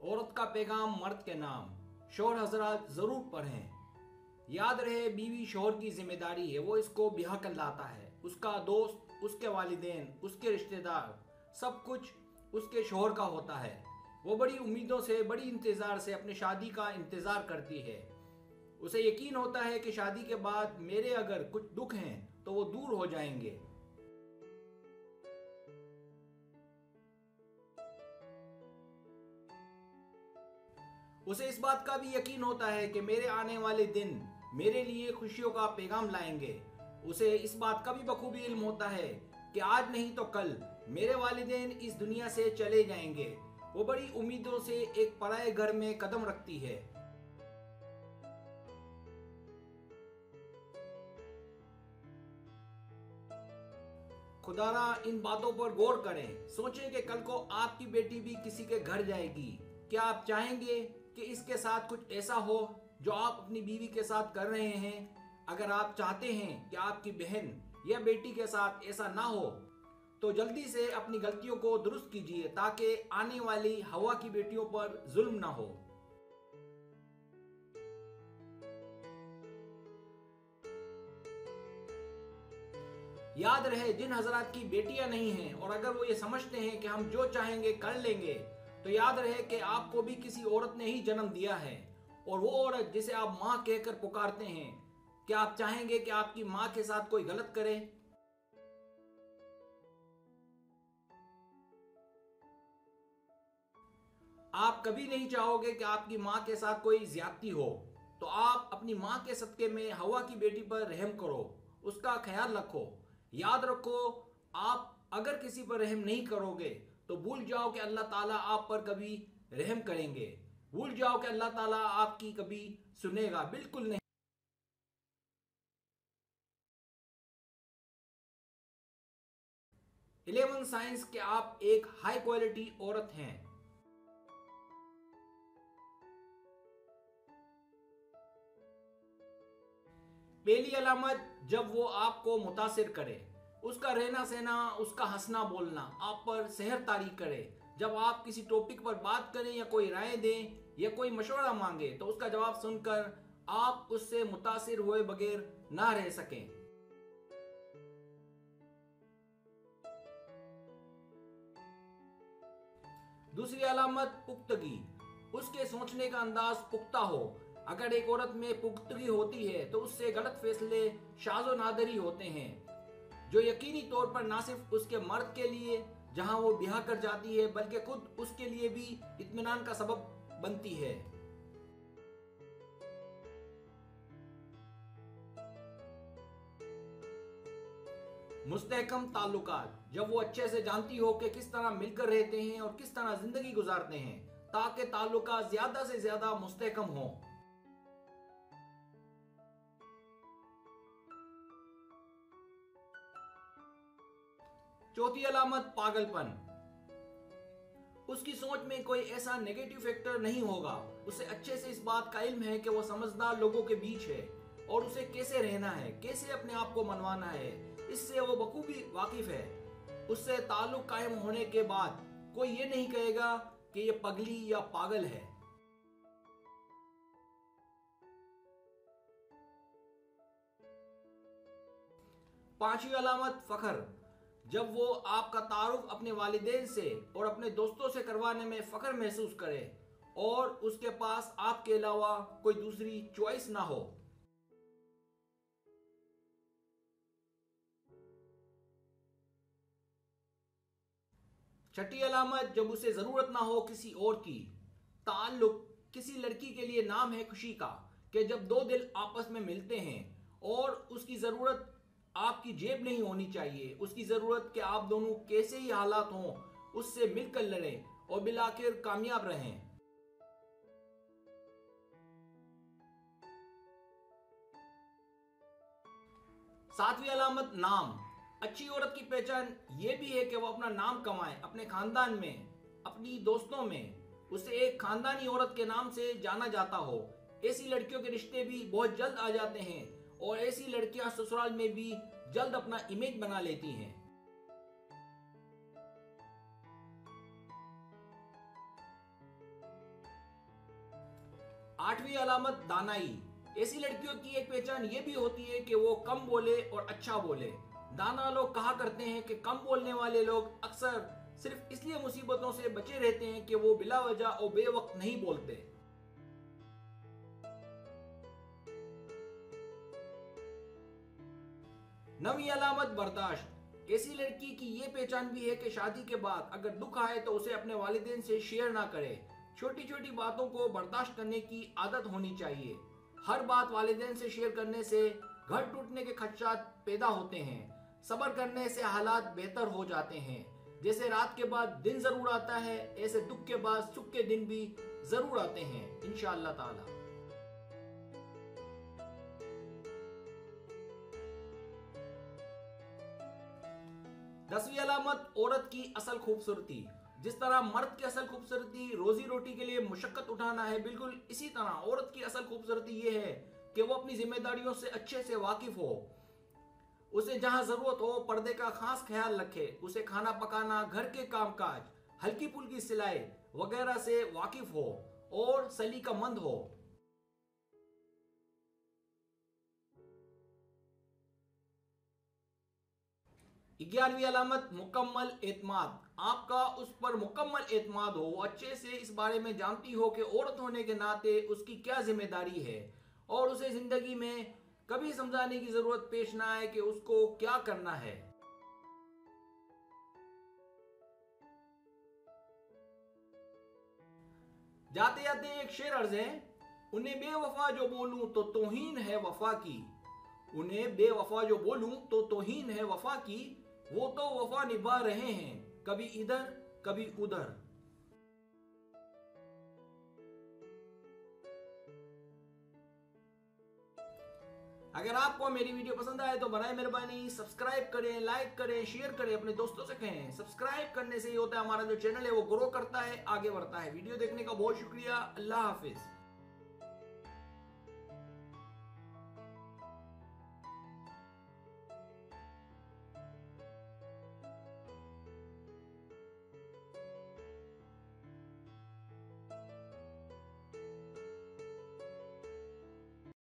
औरत का पैगाम मर्द के नाम। शौहर हजरात जरूर पढ़ें। याद रहे, बीवी शौहर की जिम्मेदारी है, वो इसको ब्याह कर लाता है। उसका दोस्त, उसके वालिदैन, उसके रिश्तेदार, सब कुछ उसके शौहर का होता है। वो बड़ी उम्मीदों से, बड़ी इंतज़ार से अपनी शादी का इंतज़ार करती है। उसे यकीन होता है कि शादी के बाद मेरे अगर कुछ दुख हैं तो वो दूर हो जाएंगे। उसे इस बात का भी यकीन होता है कि मेरे आने वाले दिन मेरे लिए खुशियों का पैगाम लाएंगे। उसे इस बात का भी बखूबी इल्म होता है कि आज नहीं तो कल मेरे वालिदैन इस दुनिया से चले जाएंगे। वो बड़ी उम्मीदों से एक पराए घर में कदम रखती है। खुदारा इन बातों पर गौर करें। सोचें कि कल को आपकी बेटी भी किसी के घर जाएगी। क्या आप चाहेंगे कि इसके साथ कुछ ऐसा हो जो आप अपनी बीवी के साथ कर रहे हैं? अगर आप चाहते हैं कि आपकी बहन या बेटी के साथ ऐसा ना हो तो जल्दी से अपनी गलतियों को दुरुस्त कीजिए ताकि आने वाली हवा की बेटियों पर जुल्म ना हो। याद रहे, जिन हजरात की बेटियां नहीं हैं और अगर वो ये समझते हैं कि हम जो चाहेंगे कर लेंगे, तो याद रहे कि आपको भी किसी औरत ने ही जन्म दिया है। और वो औरत जिसे आप माँ कहकर पुकारते हैं, क्या आप चाहेंगे कि आपकी माँ के साथ कोई गलत करे? आप कभी नहीं चाहोगे कि आपकी माँ के साथ कोई ज्यादती हो। तो आप अपनी माँ के सदके में हवा की बेटी पर रहम करो, उसका ख्याल रखो। याद रखो, आप अगर किसी पर रहम नहीं करोगे तो भूल जाओ कि अल्लाह ताला आप पर कभी रहम करेंगे। भूल जाओ कि अल्लाह ताला आपकी कभी सुनेगा, बिल्कुल नहीं। 11 साइंस के आप एक हाई क्वालिटी औरत हैं। पहली अलामत, जब वो आपको मुतासिर करे। उसका रहना सहना, उसका हंसना बोलना आप पर सहर तारी करे। जब आप किसी टॉपिक पर बात करें या कोई राय दें या कोई मशवरा मांगे तो उसका जवाब सुनकर आप उससे मुतासिर हुए बगैर ना रह सकें। दूसरी अलामत, पुख्तगी। उसके सोचने का अंदाज पुख्ता हो। अगर एक औरत में पुख्तगी होती है तो उससे गलत फैसले शाज़ो नादरी होते हैं, जो यकीनी तौर पर ना सिर्फ उसके मर्द के लिए जहां वो ब्याह कर जाती है बल्कि खुद उसके लिए भी इत्मीनान का सबब बनती है। मुस्तहकम ताल्लुकात, जब वो अच्छे से जानती हो कि किस तरह मिलकर रहते हैं और किस तरह जिंदगी गुजारते हैं ताकि ताल्लुकात ज्यादा से ज्यादा मुस्तहकम हो। चौथी अलामत, पागलपन। उसकी सोच में कोई ऐसा नेगेटिव फैक्टर नहीं होगा। उसे अच्छे से इस बात का इल्म है कि वो समझदार लोगों के बीच है और उसे कैसे रहना है, कैसे अपने आप को मनवाना है, इससे वो बखूबी वाकिफ है। उससे ताल्लुक कायम होने के बाद कोई ये नहीं कहेगा कि ये पगली या पागल है। पांचवी अलामत, फखर। जब वो आपका तारुफ अपने वालिदैन से और अपने दोस्तों से करवाने में फखर महसूस करे और उसके पास आपके अलावा कोई दूसरी चॉइस ना हो। छठी अलामत, जब उसे जरूरत ना हो किसी और की। ताल्लुक किसी लड़की के लिए नाम है खुशी का कि जब दो दिल आपस में मिलते हैं और उसकी जरूरत आपकी जेब नहीं होनी चाहिए। उसकी जरूरत कि आप दोनों कैसे ही हालात हों उससे मिलकर लड़ें और बिलाखिर कामयाब रहें। सातवीं अलामत, नाम। अच्छी औरत की पहचान यह भी है कि वो अपना नाम कमाए, अपने खानदान में, अपनी दोस्तों में उसे एक खानदानी औरत के नाम से जाना जाता हो। ऐसी लड़कियों के रिश्ते भी बहुत जल्द आ जाते हैं और ऐसी लड़कियां ससुराल में भी जल्द अपना इमेज बना लेती हैं। 8वीं अलामत दानाई। ऐसी लड़कियों की एक पहचान ये भी होती है कि वो कम बोले और अच्छा बोले। दाना लोग कहा करते हैं कि कम बोलने वाले लोग अक्सर सिर्फ इसलिए मुसीबतों से बचे रहते हैं कि वो बिला वजह और बेवक्त नहीं बोलते। 9वीं अलामत बर्दाश्त। ऐसी लड़की की ये पहचान भी है कि शादी के बाद अगर दुख आए तो उसे अपने वालिदैन से शेयर ना करे। छोटी छोटी बातों को बर्दाश्त करने की आदत होनी चाहिए। हर बात वालिदैन से शेयर करने से घर टूटने के खदशात पैदा होते हैं। सब्र करने से हालात बेहतर हो जाते हैं। जैसे रात के बाद दिन जरूर आता है, ऐसे दुख के बाद सुख के दिन भी जरूर आते हैं इंशाअल्लाह ताला। 10वीं अलामत औरत की असल खूबसूरती। जिस तरह मर्द की असल खूबसूरती रोजी रोटी के लिए मुशक्कत उठाना है, बिल्कुल इसी तरह औरत की असल खूबसूरती ये है कि वो अपनी जिम्मेदारियों से अच्छे से वाकिफ हो। उसे जहां जरूरत हो पर्दे का खास ख्याल रखे। उसे खाना पकाना, घर के कामकाज, हल्की फुल्की सिलाई वगैरह से वाकिफ हो और सलीकामंद हो। 11वीं अलामत मुकम्मल एतमाद। आपका उस पर मुकम्मल एतमाद हो, वो अच्छे से इस बारे में जानती हो कि औरत होने के नाते उसकी क्या जिम्मेदारी है और उसे जिंदगी में कभी समझाने की जरूरत पेश ना आए कि उसको क्या करना है। जाते जाते एक शेर अर्ज है, उन्हें बेवफा जो बोलूं तो तौहीन है वफा की। उन्हें बेवफा जो बोलूं तो तौहीन है वफा की। वो तो वफा निभा रहे हैं, कभी इधर कभी उधर। अगर आपको मेरी वीडियो पसंद आए तो बनाए मेहरबानी सब्सक्राइब करें, लाइक करें, शेयर करें, अपने दोस्तों से कहें। सब्सक्राइब करने से ये होता है हमारा जो चैनल है वो ग्रो करता है, आगे बढ़ता है। वीडियो देखने का बहुत शुक्रिया। अल्लाह हाफिज।